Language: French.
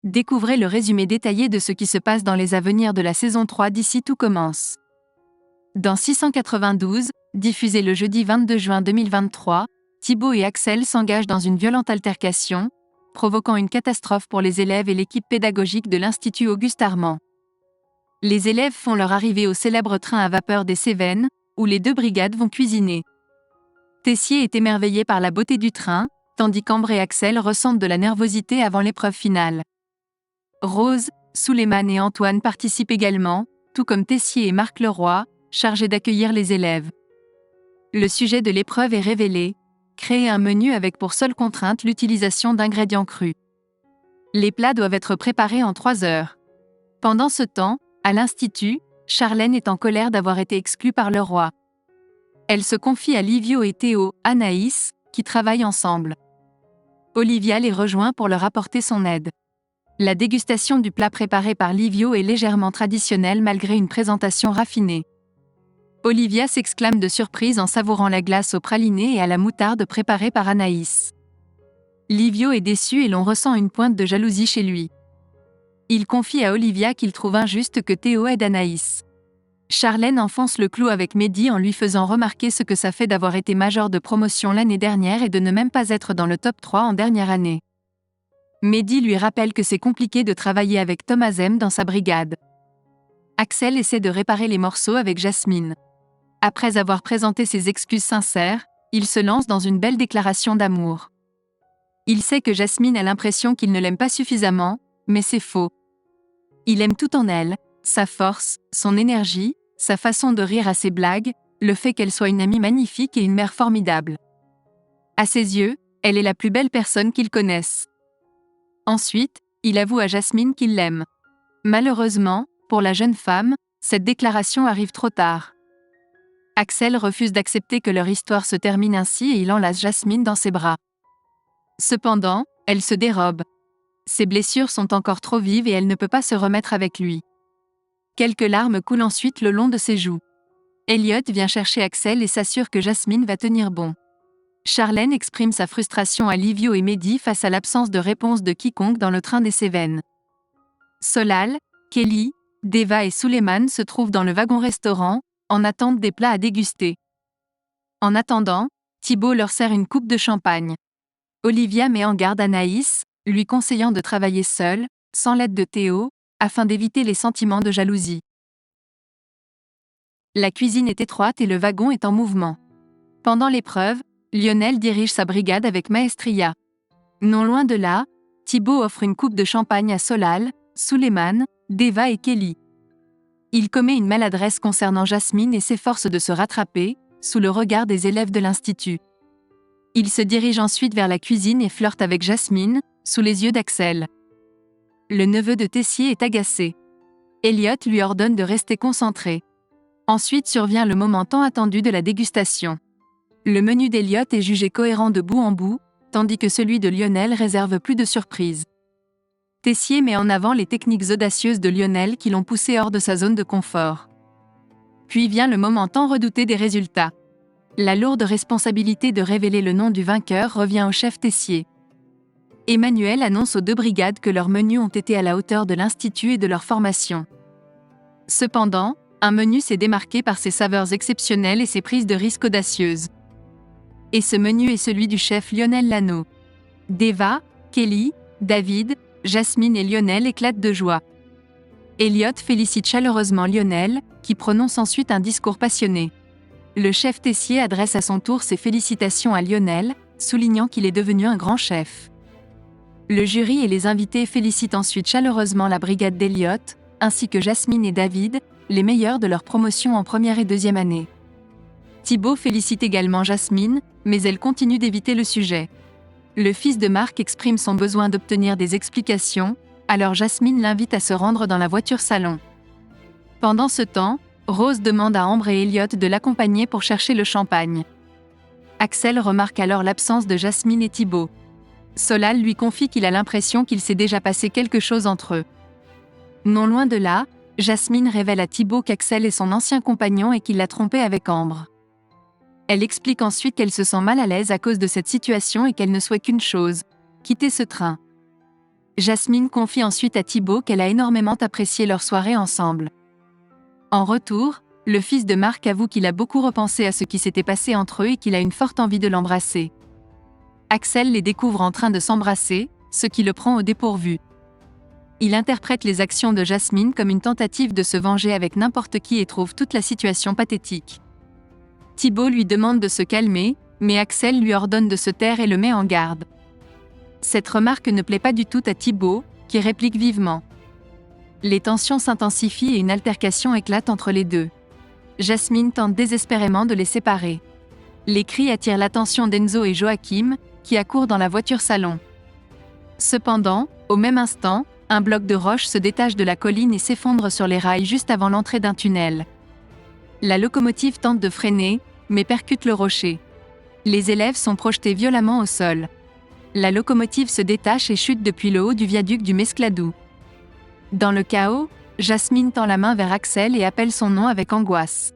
Découvrez le résumé détaillé de ce qui se passe dans les à venir de la saison 3 d'ici tout commence. Dans 692, diffusé le jeudi 22 juin 2023, Thibaut et Axel s'engagent dans une violente altercation, provoquant une catastrophe pour les élèves et l'équipe pédagogique de l'Institut Auguste Armand. Les élèves font leur arrivée au célèbre train à vapeur des Cévennes, où les deux brigades vont cuisiner. Tessier est émerveillé par la beauté du train, tandis qu'Ambre et Axel ressentent de la nervosité avant l'épreuve finale. Rose, Souleymane et Antoine participent également, tout comme Tessier et Marc Leroy, chargés d'accueillir les élèves. Le sujet de l'épreuve est révélé, créer un menu avec pour seule contrainte l'utilisation d'ingrédients crus. Les plats doivent être préparés en 3 heures. Pendant ce temps, à l'Institut, Charlène est en colère d'avoir été exclue par Leroy. Elle se confie à Livio et Théo, Anaïs, qui travaillent ensemble. Olivia les rejoint pour leur apporter son aide. La dégustation du plat préparé par Livio est légèrement traditionnelle malgré une présentation raffinée. Olivia s'exclame de surprise en savourant la glace au praliné et à la moutarde préparée par Anaïs. Livio est déçu et l'on ressent une pointe de jalousie chez lui. Il confie à Olivia qu'il trouve injuste que Théo aide Anaïs. Charlène enfonce le clou avec Mehdi en lui faisant remarquer ce que ça fait d'avoir été major de promotion l'année dernière et de ne même pas être dans le top 3 en dernière année. Mehdi lui rappelle que c'est compliqué de travailler avec Thomas M dans sa brigade. Axel essaie de réparer les morceaux avec Jasmine. Après avoir présenté ses excuses sincères, il se lance dans une belle déclaration d'amour. Il sait que Jasmine a l'impression qu'il ne l'aime pas suffisamment, mais c'est faux. Il aime tout en elle, sa force, son énergie, sa façon de rire à ses blagues, le fait qu'elle soit une amie magnifique et une mère formidable. À ses yeux, elle est la plus belle personne qu'il connaisse. Ensuite, il avoue à Jasmine qu'il l'aime. Malheureusement, pour la jeune femme, cette déclaration arrive trop tard. Axel refuse d'accepter que leur histoire se termine ainsi et il enlace Jasmine dans ses bras. Cependant, elle se dérobe. Ses blessures sont encore trop vives et elle ne peut pas se remettre avec lui. Quelques larmes coulent ensuite le long de ses joues. Elliot vient chercher Axel et s'assure que Jasmine va tenir bon. Charlène exprime sa frustration à Livio et Mehdi face à l'absence de réponse de quiconque dans le train des Cévennes. Solal, Kelly, Deva et Souleymane se trouvent dans le wagon-restaurant, en attente des plats à déguster. En attendant, Thibaut leur sert une coupe de champagne. Olivia met en garde Anaïs, lui conseillant de travailler seule, sans l'aide de Théo, afin d'éviter les sentiments de jalousie. La cuisine est étroite et le wagon est en mouvement. Pendant l'épreuve, Lionel dirige sa brigade avec maestria. Non loin de là, Thibaut offre une coupe de champagne à Solal, Souleymane, Deva et Kelly. Il commet une maladresse concernant Jasmine et s'efforce de se rattraper, sous le regard des élèves de l'Institut. Il se dirige ensuite vers la cuisine et flirte avec Jasmine, sous les yeux d'Axel. Le neveu de Tessier est agacé. Elliot lui ordonne de rester concentré. Ensuite survient le moment tant attendu de la dégustation. Le menu d'Elliot est jugé cohérent de bout en bout, tandis que celui de Lionel réserve plus de surprises. Tessier met en avant les techniques audacieuses de Lionel qui l'ont poussé hors de sa zone de confort. Puis vient le moment tant redouté des résultats. La lourde responsabilité de révéler le nom du vainqueur revient au chef Tessier. Emmanuel annonce aux deux brigades que leurs menus ont été à la hauteur de l'Institut et de leur formation. Cependant, un menu s'est démarqué par ses saveurs exceptionnelles et ses prises de risques audacieuses. Et ce menu est celui du chef Lionel Lano. Deva, Kelly, David, Jasmine et Lionel éclatent de joie. Elliot félicite chaleureusement Lionel, qui prononce ensuite un discours passionné. Le chef Tessier adresse à son tour ses félicitations à Lionel, soulignant qu'il est devenu un grand chef. Le jury et les invités félicitent ensuite chaleureusement la brigade d'Elliot, ainsi que Jasmine et David, les meilleurs de leur promotion en première et deuxième année. Thibaut félicite également Jasmine, mais elle continue d'éviter le sujet. Le fils de Marc exprime son besoin d'obtenir des explications, alors Jasmine l'invite à se rendre dans la voiture salon. Pendant ce temps, Rose demande à Ambre et Elliot de l'accompagner pour chercher le champagne. Axel remarque alors l'absence de Jasmine et Thibaut. Solal lui confie qu'il a l'impression qu'il s'est déjà passé quelque chose entre eux. Non loin de là, Jasmine révèle à Thibaut qu'Axel est son ancien compagnon et qu'il l'a trompé avec Ambre. Elle explique ensuite qu'elle se sent mal à l'aise à cause de cette situation et qu'elle ne souhaite qu'une chose, quitter ce train. Jasmine confie ensuite à Thibaut qu'elle a énormément apprécié leur soirée ensemble. En retour, le fils de Marc avoue qu'il a beaucoup repensé à ce qui s'était passé entre eux et qu'il a une forte envie de l'embrasser. Axel les découvre en train de s'embrasser, ce qui le prend au dépourvu. Il interprète les actions de Jasmine comme une tentative de se venger avec n'importe qui et trouve toute la situation pathétique. Thibaut lui demande de se calmer, mais Axel lui ordonne de se taire et le met en garde. Cette remarque ne plaît pas du tout à Thibaut, qui réplique vivement. Les tensions s'intensifient et une altercation éclate entre les deux. Jasmine tente désespérément de les séparer. Les cris attirent l'attention d'Enzo et Joachim, qui accourent dans la voiture salon. Cependant, au même instant, un bloc de roche se détache de la colline et s'effondre sur les rails juste avant l'entrée d'un tunnel. La locomotive tente de freiner, mais percute le rocher. Les élèves sont projetés violemment au sol. La locomotive se détache et chute depuis le haut du viaduc du Mescladou. Dans le chaos, Jasmine tend la main vers Axel et appelle son nom avec angoisse.